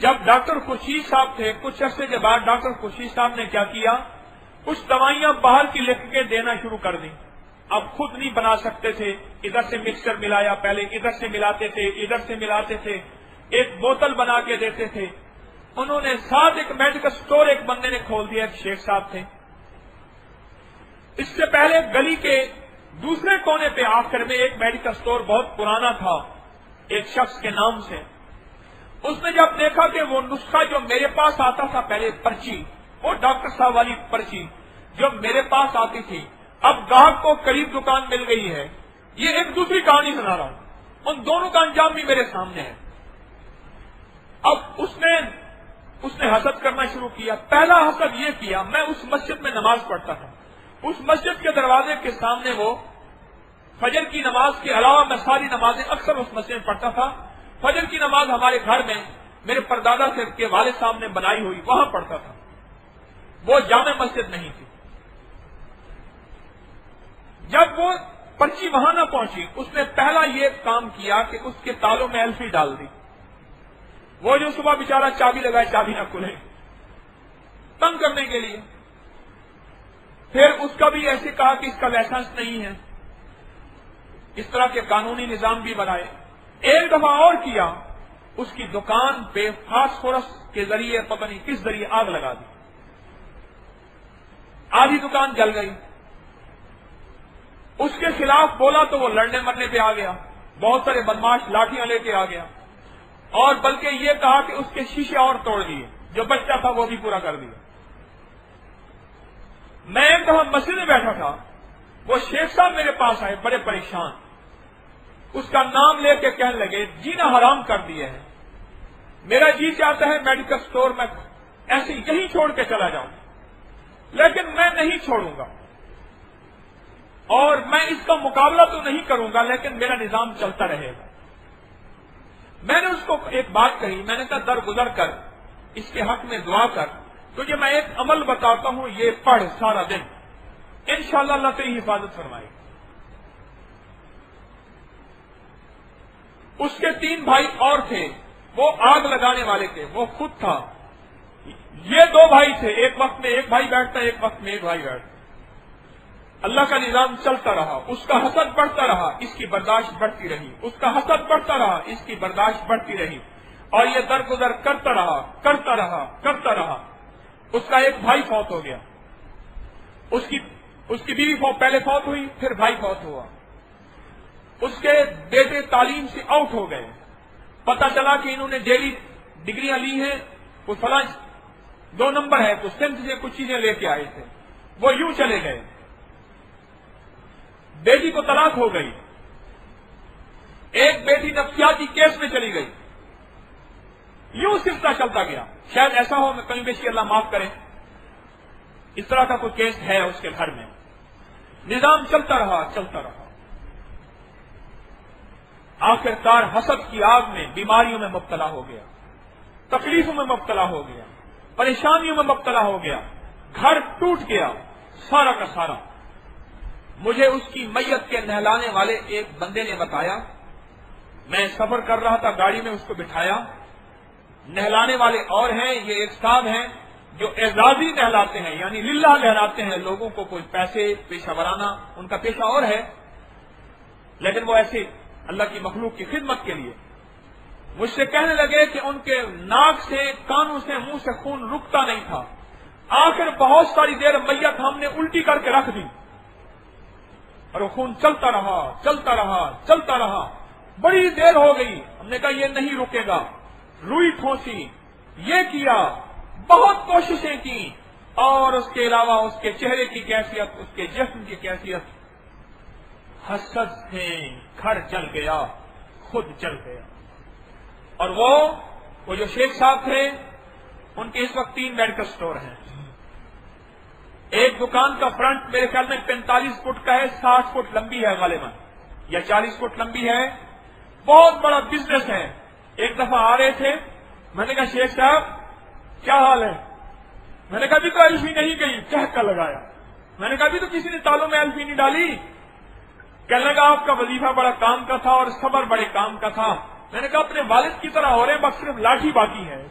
جب ڈاکٹر خورشید صاحب تھے، کچھ عرصے کے بعد ڈاکٹر خورشید صاحب نے کیا کیا، کچھ دوائیاں باہر کی لکھ کے دینا شروع کر دی. اب خود نہیں بنا سکتے تھے، ادھر سے مکسچر ملایا، پہلے ادھر سے ملاتے تھے، ادھر سے ملاتے تھے، ایک بوتل بنا کے دیتے تھے. انہوں نے ساتھ ایک میڈیکل سٹور ایک بندے نے کھول دیا، ایک شیخ صاحب تھے. اس سے پہلے گلی کے دوسرے کونے پہ آخر میں ایک میڈیکل سٹور بہت پرانا تھا ایک شخص کے نام سے. اس نے جب دیکھا کہ وہ نسخہ جو میرے پاس آتا تھا پہلے، پرچی، وہ ڈاکٹر صاحب والی پرچی جو میرے پاس آتی تھی، اب گاہک کو قریب دکان مل گئی ہے. یہ ایک دوسری کہانی سنا رہا ہوں، ان دونوں کا انجام بھی میرے سامنے ہے. اب اس نے حسد کرنا شروع کیا. پہلا حسد یہ کیا، میں اس مسجد میں نماز پڑھتا تھا، اس مسجد کے دروازے کے سامنے وہ فجر کی نماز کے علاوہ میں ساری نمازیں اکثر اس مسجد میں پڑھتا تھا. فجر کی نماز ہمارے گھر میں میرے پردادا سے کے والد صاحب نے بنائی ہوئی وہاں پڑھتا تھا، وہ جامع مسجد نہیں تھی. جب وہ پرچی وہاں نہ پہنچی، اس نے پہلا یہ کام کیا کہ اس کے تالوں میں ایلفی ڈال دی. وہ جو صبح بیچارہ چابی لگائے چابی نہ کھلے، تنگ کرنے کے لیے. پھر اس کا بھی ایسے کہا کہ اس کا لائسنس نہیں ہے. اس طرح کے قانونی نظام بھی بنائے. ایک دفعہ اور کیا، اس کی دکان پہ فاسفورس کے ذریعے پتہ نہیں کس ذریعے آگ لگا دی. آدھی دکان جل گئی. اس کے خلاف بولا تو وہ لڑنے مرنے پہ آ گیا، بہت سارے بدماش لاٹیاں لے کے آ گیا، اور بلکہ یہ کہا کہ اس کے شیشے اور توڑ دیے، جو بچہ تھا وہ بھی پورا کر دیا. میں ایک دفعہ مسجد میں بیٹھا تھا، وہ شیخ صاحب میرے پاس آئے بڑے پریشان. اس کا نام لے کے کہنے لگے جینا حرام کر دیے ہیں، میرا جی چاہتا ہے میڈیکل سٹور میں ایسے یہیں چھوڑ کے چلا جاؤں، لیکن میں نہیں چھوڑوں گا، اور میں اس کا مقابلہ تو نہیں کروں گا، لیکن میرا نظام چلتا رہے گا. میں نے اس کو ایک بات کہی، میں نے کہا درگزر کر اس کے حق میں دعا کر، تجھے میں ایک عمل بتاتا ہوں، یہ پڑھ سارا دن، انشاءاللہ اللہ تیری حفاظت فرمائے. اس کے 3 بھائی اور تھے، وہ آگ لگانے والے تھے، وہ خود تھا. یہ 2 بھائی تھے، ایک وقت میں ایک بھائی بیٹھتا، ایک وقت میں ایک بھائی بیٹھتا. اللہ کا نظام چلتا رہا، اس کا حسد بڑھتا رہا، اس کی برداشت بڑھتی رہی، اس کا حسد بڑھتا رہا، اس کی برداشت بڑھتی رہی، اور یہ درگزر کرتا رہا کرتا رہا کرتا رہا. اس کا ایک بھائی فوت ہو گیا، اس کی بیوی پہلے فوت ہوئی، پھر بھائی فوت ہوا. اس کے بیٹے تعلیم سے آؤٹ ہو گئے. پتہ چلا کہ انہوں نے ڈیلی ڈگریاں لی ہیں، وہ فلاں 2 نمبر ہے، تو سندھ سے کچھ چیزیں لے کے آئے تھے، وہ یوں چلے گئے. بیٹی کو طلاق ہو گئی، ایک بیٹی نفسیاتی کیس میں چلی گئی. یوں سلسلہ چلتا گیا. شاید ایسا ہو، میں کہیں بیشی اللہ معاف کرے، اس طرح کا کوئی کیس ہے اس کے گھر میں. نظام چلتا رہا چلتا رہا. آخرکار حسد کی آگ میں بیماریوں میں مبتلا ہو گیا، تکلیفوں میں مبتلا ہو گیا، پریشانیوں میں مبتلا ہو گیا، گھر ٹوٹ گیا سارا کا سارا. مجھے اس کی میت کے نہلانے والے ایک بندے نے بتایا، میں سفر کر رہا تھا گاڑی میں، اس کو بٹھایا. نہلانے والے اور ہیں، یہ ایک صاحب ہیں جو اعزازی نہلاتے ہیں، یعنی للہ نہلاتے ہیں لوگوں کو، کوئی پیسے پیشہ ورانہ ان کا پیشہ اور ہے، لیکن وہ ایسے اللہ کی مخلوق کی خدمت کے لیے. مجھ سے کہنے لگے کہ ان کے ناک سے، کانوں سے، منہ سے خون رکتا نہیں تھا. آخر بہت ساری دیر میت ہم نے الٹی کر کے رکھ دی، اور وہ خون چلتا رہا چلتا رہا چلتا رہا. بڑی دیر ہو گئی، ہم نے کہا یہ نہیں رکے گا. روئی ٹھونسی، یہ کیا، بہت کوششیں کی، اور اس کے علاوہ اس کے چہرے کی کیفیت، اس کے جسم کی کیفیت، حسد سے گھر جل گیا، خود جل گیا. اور وہ جو شیخ صاحب تھے، ان کے اس وقت 3 میڈیکل سٹور ہیں. ایک دکان کا فرنٹ میرے خیال میں 45 فٹ کا ہے، 60 فٹ لمبی ہے غالباً، یا 40 فٹ لمبی ہے. بہت بڑا بزنس ہے. ایک دفعہ آ رہے تھے، میں نے کہا شیخ صاحب کیا حال ہے؟ میں نے کہا ابھی تو ایلفی نہیں گئی، چہکا لگایا. میں نے کہا ابھی تو کسی نے تالوں میں ایلفی نہیں ڈالی. کہنے لگا آپ کا وظیفہ بڑا کام کا تھا اور صبر بڑے کام کا تھا. میں نے کہا اپنے والد کی طرح ہو رہے ہیں، بس صرف لاٹھی باقی ہے.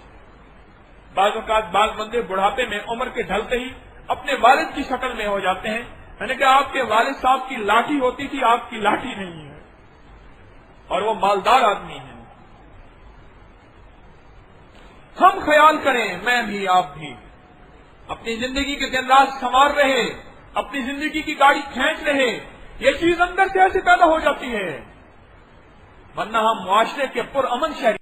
بعض اوقات بعض بندے بڑھاپے میں عمر کے ڈھلتے ہی اپنے والد کی شکل میں ہو جاتے ہیں، میں نے کہا آپ کے والد صاحب کی لاٹھی ہوتی تھی، آپ کی لاٹھی نہیں ہے، اور وہ مالدار آدمی ہیں۔ ہم خیال کریں، میں بھی آپ بھی اپنی زندگی کے انداز سنوار رہے، اپنی زندگی کی گاڑی کھینچ رہے، یہ چیز اندر سے ایسے پیدا ہو جاتی ہے، ورنہ ہم معاشرے کے پرامن شہری